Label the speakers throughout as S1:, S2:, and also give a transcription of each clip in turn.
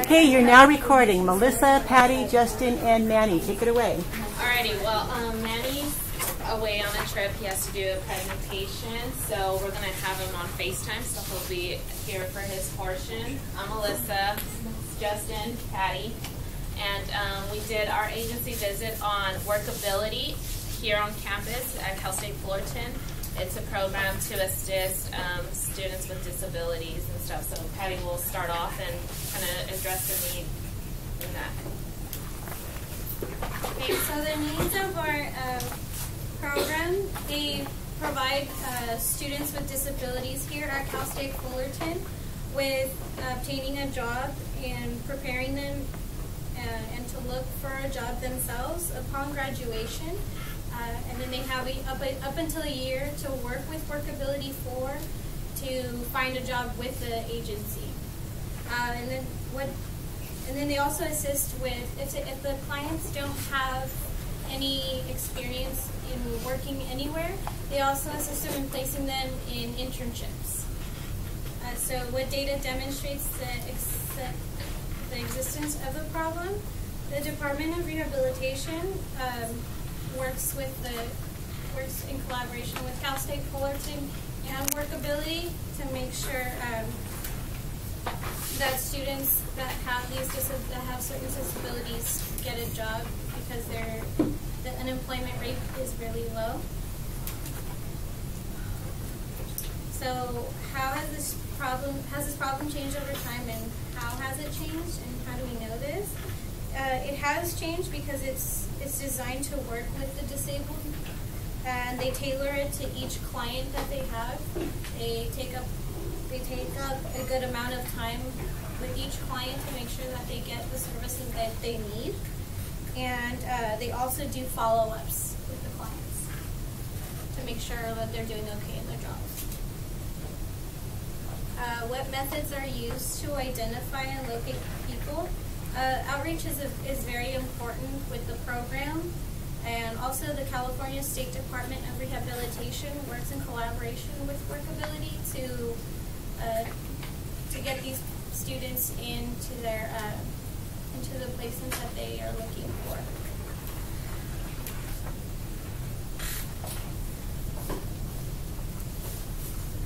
S1: Okay, you're now recording. Melissa, Patty, Justin, and Manny. Take it away.
S2: Alrighty, well, Manny's away on a trip. He has to do a presentation, so we're going to have him on FaceTime, so he'll be here for his portion. I'm Melissa, Justin, Patty, and we did our agency visit on workability here on campus at Cal State Fullerton. It's a program to assist students with disabilities and stuff. So Patty will start off and kind of address the need in that.
S3: Okay, so the needs of our program, they provide students with disabilities here at Cal State Fullerton with obtaining a job and preparing them and to look for a job themselves upon graduation. And then they have up until a year to work with Workability 4 to find a job with the agency. And then they also assist with, if the clients don't have any experience in working anywhere, they also assist them in placing them in internships. So what data demonstrates the existence of the problem? The Department of Rehabilitation works in collaboration with Cal State Fullerton and Workability to make sure that students that have certain disabilities get a job because the unemployment rate is really low. So how has this problem changed over time, and how has it changed, and how do we know this? It has changed because it's designed to work with the disabled, and they tailor it to each client that they have. They take up a good amount of time with each client to make sure that they get the services that they need, and they also do follow-ups with the clients to make sure that they're doing okay in their jobs. What methods are used to identify and locate people? Outreach is very important with the program, and also the California State Department of Rehabilitation works in collaboration with Workability to get these students into the placements that they are looking for.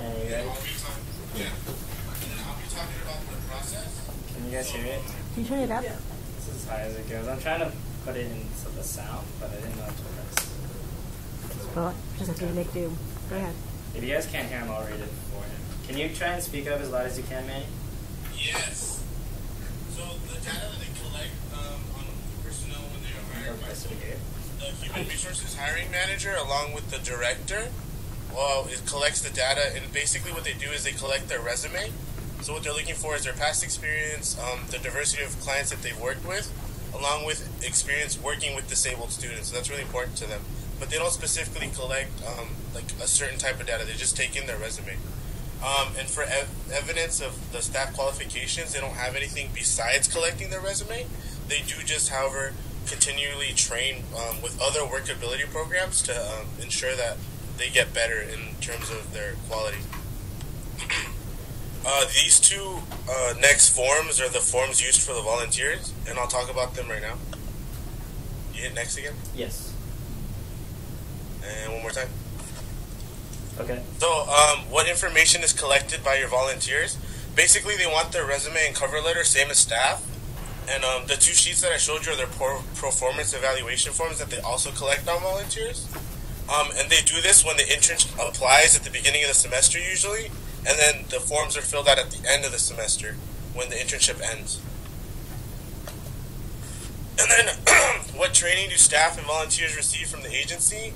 S4: And you guys?
S5: Yeah. And I'll be talking about the process.
S4: Can you guys hear it?
S1: Can you turn it up?
S4: Yeah. This is as high as it goes. I'm trying to put it into the sound, but I didn't know that's what that's.
S1: Well, just have to make do. Go ahead.
S4: If you guys can't hear him, I'll read it for him. Can you try and speak up as loud as you can, Manny?
S5: Yes. So the data that they collect on personnel when they are hired by the Human Resources Hiring Manager along with the director, well, it collects the data, and basically what they do is they collect their resume. So what they're looking for is their past experience, the diversity of clients that they've worked with, along with experience working with disabled students. So that's really important to them. But they don't specifically collect like a certain type of data. They just take in their resume. And for evidence of the staff qualifications, they don't have anything besides collecting their resume. They do just, however, continually train with other workability programs to ensure that they get better in terms of their quality. These two next forms are the forms used for the volunteers, and I'll talk about them right now. You hit next again?
S4: Yes.
S5: And one more time.
S4: Okay.
S5: So, what information is collected by your volunteers? Basically, they want their resume and cover letter, same as staff. And the two sheets that I showed you are their performance evaluation forms that they also collect on volunteers. And they do this when the internship applies at the beginning of the semester usually, and then the forms are filled out at the end of the semester when the internship ends. And then, what training do staff and volunteers receive from the agency?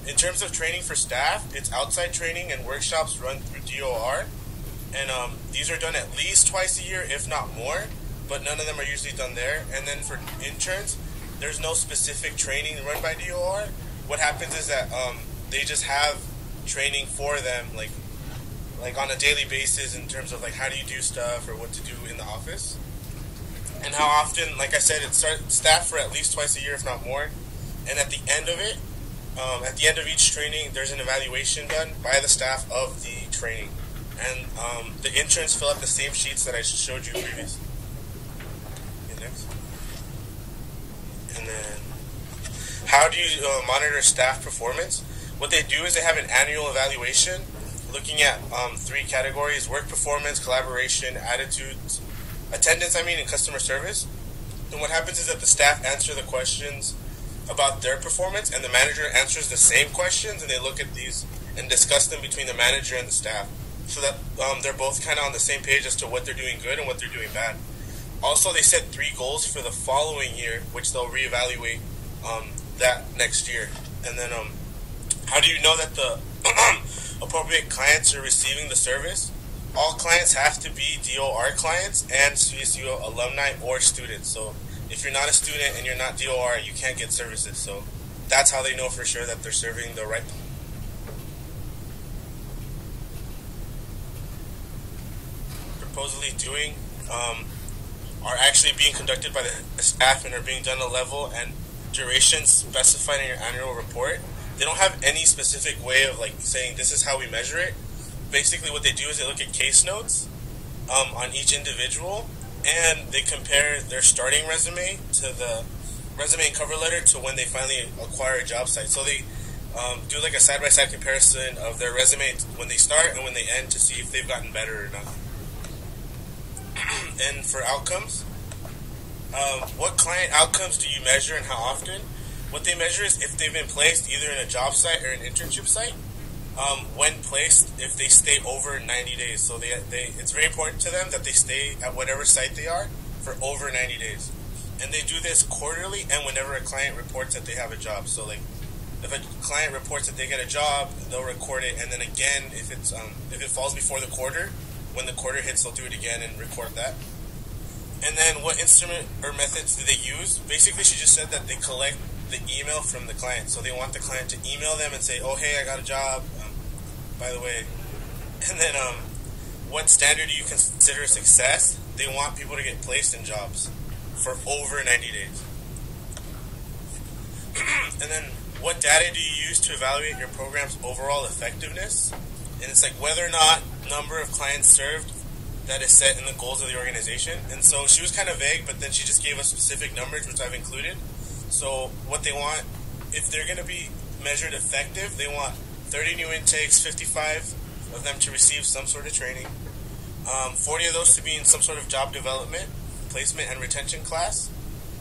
S5: In terms of training for staff, it's outside training and workshops run through DOR. And these are done at least twice a year, if not more, but none of them are usually done there. And then for interns, there's no specific training run by DOR. What happens is that they just have training for them, like on a daily basis in terms of like how do you do stuff or what to do in the office. And how often, like I said, it's staffed for at least twice a year, if not more. And at the end of it, at the end of each training, there's an evaluation done by the staff of the training. And the interns fill out the same sheets that I showed you previously. And then, how do you monitor staff performance? What they do is they have an annual evaluation looking at 3 categories: work performance, collaboration, attitudes, attendance, and customer service. And what happens is that the staff answer the questions about their performance, and the manager answers the same questions, and they look at these and discuss them between the manager and the staff, so that they're both kind of on the same page as to what they're doing good and what they're doing bad. Also, they set 3 goals for the following year, which they'll reevaluate that next year. And then, how do you know that the appropriate clients are receiving the service? All clients have to be DOR clients and CSU alumni or students. So if you're not a student and you're not DOR, you can't get services. So that's how they know for sure that they're serving the right. Supposedly doing are actually being conducted by the staff and are being done at a level and duration specified in your annual report. They don't have any specific way of saying this is how we measure it. Basically what they do is they look at case notes on each individual, and they compare their starting resume to the resume and cover letter to when they finally acquire a job site. So they do a side-by-side comparison of their resume when they start and when they end to see if they've gotten better or not. And for outcomes, what client outcomes do you measure and how often? What they measure is if they've been placed either in a job site or an internship site. When placed, if they stay over 90 days. So it's very important to them that they stay at whatever site they are for over 90 days. And they do this quarterly and whenever a client reports that they have a job. So if a client reports that they get a job, they'll record it, and then again, if it falls before the quarter, when the quarter hits, they'll do it again and record that. And then what instrument or methods do they use? Basically, she just said that they collect the email from the client. So they want the client to email them and say, oh, hey, I got a job, by the way. And then what standard do you consider a success? They want people to get placed in jobs for over 90 days. And then what data do you use to evaluate your program's overall effectiveness? And it's whether or not number of clients served that is set in the goals of the organization. And so she was kind of vague, but then she just gave us specific numbers, which I've included. So what they want, if they're going to be measured effective, they want 30 new intakes, 55 of them to receive some sort of training, 40 of those to be in some sort of job development, placement, and retention class.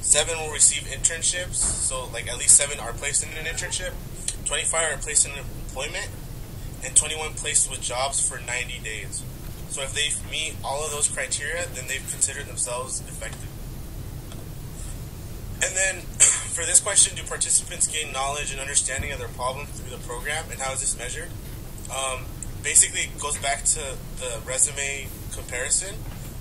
S5: 7 will receive internships, so at least 7 are placed in an internship, 25 are placed in employment, and 21 placed with jobs for 90 days. So if they meet all of those criteria, then they've considered themselves effective. And then, for this question, do participants gain knowledge and understanding of their problem through the program, and how is this measured? Basically, it goes back to the resume comparison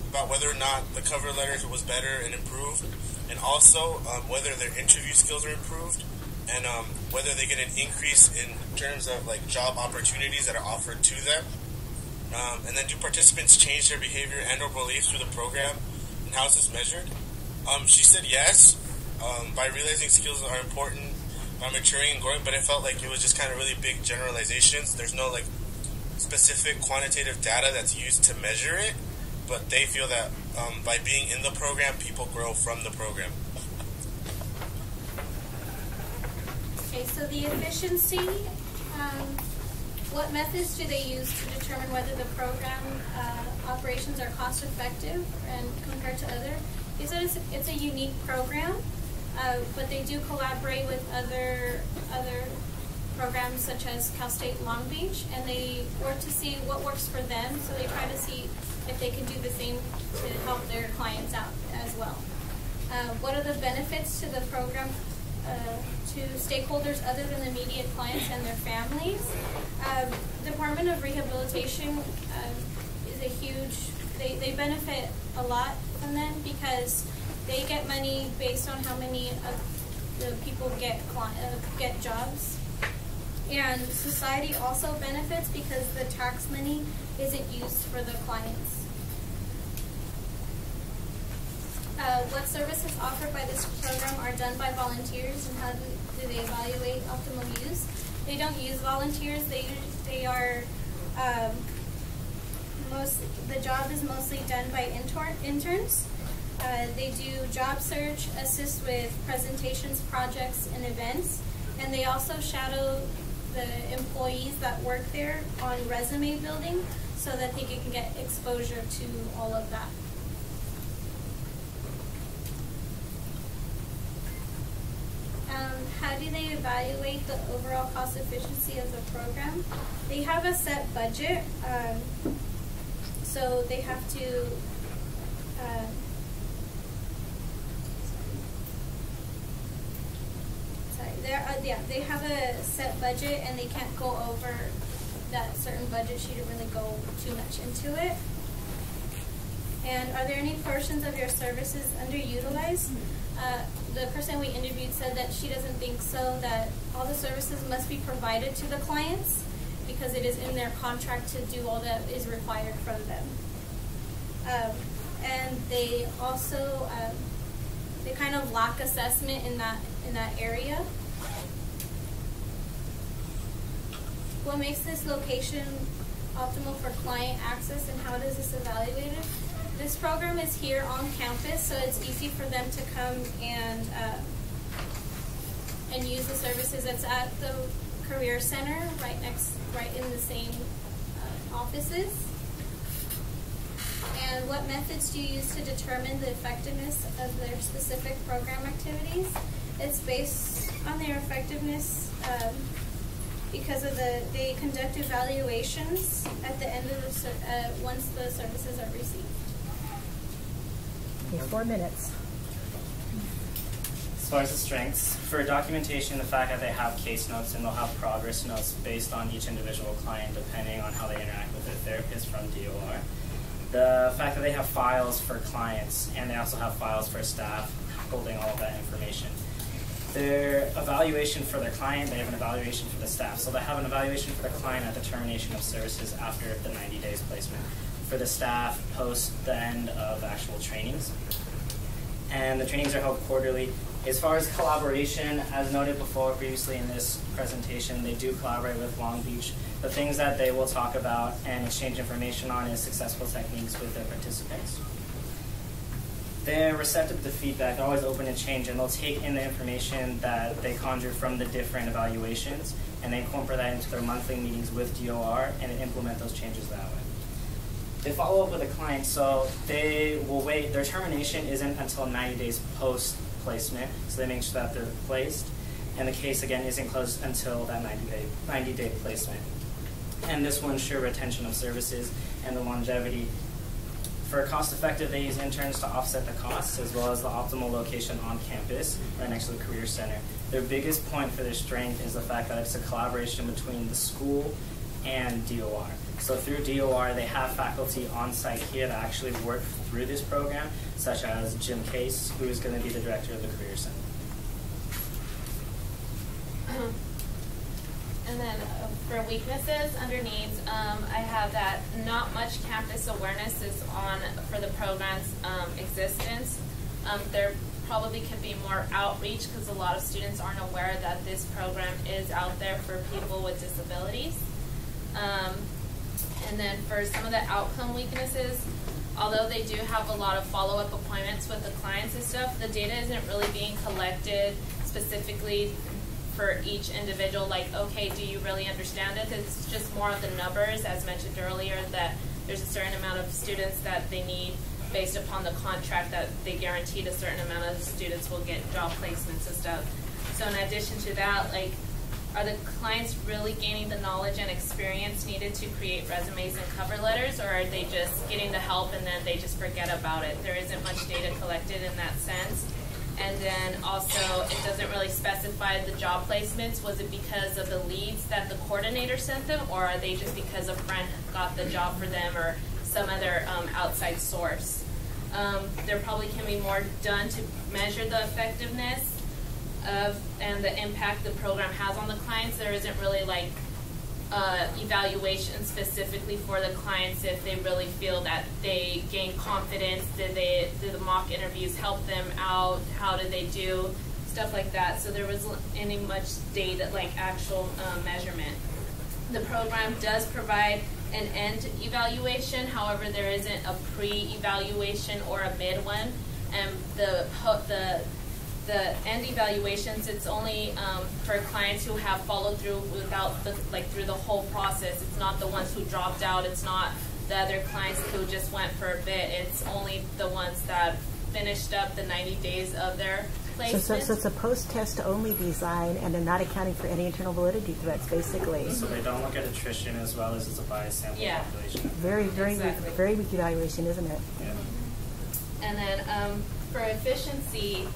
S5: about whether or not the cover letter was better and improved, and also whether their interview skills are improved, and whether they get an increase in terms of job opportunities that are offered to them. And then, do participants change their behavior and or beliefs through the program, and how is this measured? She said yes. By realizing skills are important, by maturing and growing, but it felt like it was just kind of really big generalizations. There's no specific quantitative data that's used to measure it, but they feel that by being in the program, people grow from the program.
S3: Okay, so the efficiency, what methods do they use to determine whether the program operations are cost effective and compared to other? They said it's a unique program. But they do collaborate with other programs such as Cal State Long Beach, and they work to see what works for them, so they try to see if they can do the same to help their clients out as well. What are the benefits to the program to stakeholders other than the immediate clients and their families? Department of Rehabilitation is a huge, they benefit a lot from them because they get money based on how many of the people get jobs. And society also benefits because the tax money isn't used for the clients. What services offered by this program are done by volunteers, and how do they evaluate optimal use? They don't use volunteers. They are the job is mostly done by interns. They do job search, assist with presentations, projects, and events, and they also shadow the employees that work there on resume building so that they can get exposure to all of that. How do they evaluate the overall cost efficiency of the program? They have a set budget, so they have to they have a set budget and they can't go over that certain budget. She didn't really go too much into it. And are there any portions of your services underutilized? The person we interviewed said that she doesn't think so, that all the services must be provided to the clients because it is in their contract to do all that is required from them. And they also, they kind of lack assessment in that area. What makes this location optimal for client access and how does this evaluate it? This program is here on campus, so it's easy for them to come and use the services. It's at the Career Center, right in the same offices. And what methods do you use to determine the effectiveness of their specific program activities? It's based on their effectiveness because of they conduct evaluations at the end of the once the services are received.
S1: Okay, 4 minutes.
S4: As far as the strengths, for documentation, the fact that they have case notes and they'll have progress notes based on each individual client depending on how they interact with their therapist from DOR. The fact that they have files for clients and they also have files for staff holding all of that information. Their evaluation for their client, they have an evaluation for the staff. So they have an evaluation for the client at the termination of services after the 90 days placement. For the staff, post the end of actual trainings. And the trainings are held quarterly. As far as collaboration, as noted before previously in this presentation, they do collaborate with Long Beach. The things that they will talk about and exchange information on is successful techniques with their participants. They're receptive to feedback, they're always open to change, and they'll take in the information that they conjure from the different evaluations, and they incorporate that into their monthly meetings with DOR and implement those changes that way. They follow up with a client, so they will wait. Their termination isn't until 90 days post-placement, so they make sure that they're placed, and the case, again, isn't closed until that 90-day placement. And this will ensure retention of services and the longevity. For cost-effective, they use interns to offset the costs, as well as the optimal location on campus, right next to the Career Center. Their biggest point for their strength is the fact that it's a collaboration between the school and DOR. So through DOR, they have faculty on site here that actually work through this program, such as Jim Case, who is going to be the director of the Career Center.
S2: And then for weaknesses under needs, I have that not much campus awareness is on for the program's existence. There probably could be more outreach because a lot of students aren't aware that this program is out there for people with disabilities. And then for some of the outcome weaknesses, although they do have a lot of follow-up appointments with the clients and stuff, the data isn't really being collected specifically for each individual, like, okay, do you really understand it? It's just more of the numbers, as mentioned earlier, that there's a certain amount of students that they need based upon the contract that they guaranteed a certain amount of students will get job placements and stuff. So in addition to that, like, are the clients really gaining the knowledge and experience needed to create resumes and cover letters, or are they just getting the help and then they just forget about it? There isn't much data collected in that sense. And then also, it doesn't really specify the job placements. Was it because of the leads that the coordinator sent them, or are they just because a friend got the job for them or some other outside source? There probably can be more done to measure the effectiveness of and the impact the program has on the clients. There isn't really like evaluation specifically for the clients if they really feel that they gain confidence. Did the mock interviews help them out? How did they do? Stuff like that. So there wasn't any much data, like actual measurement. The program does provide an end evaluation. However, there isn't a pre-evaluation or a mid one. and the end evaluations, it's only for clients who have followed through without through the whole process. It's not the ones who dropped out. It's not the other clients who just went for a bit. It's only the ones that finished up the 90 days of their placement.
S1: So it's a post-test only design, and they're not accounting for any internal validity threats, basically.
S4: So they don't look at attrition as well as it's a biased sample population.
S1: Very, very,
S2: Exactly.
S1: very weak evaluation, isn't it?
S4: Yeah.
S2: And then for efficiency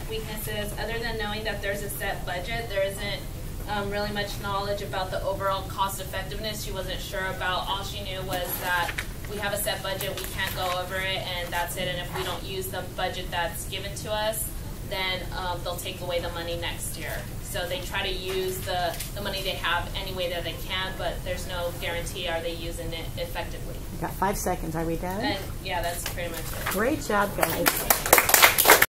S2: weaknesses, other than knowing that there's a set budget, there isn't really much knowledge about the overall cost effectiveness. She wasn't sure about. All she knew was that we have a set budget, we can't go over it, and that's it. And if we don't use the budget that's given to us, then they'll take away the money next year. So they try to use the money they have any way that they can, but there's no guarantee are they using it effectively.
S1: We've got 5 seconds. Are we done?
S2: And yeah, that's pretty much it.
S1: Great job, guys.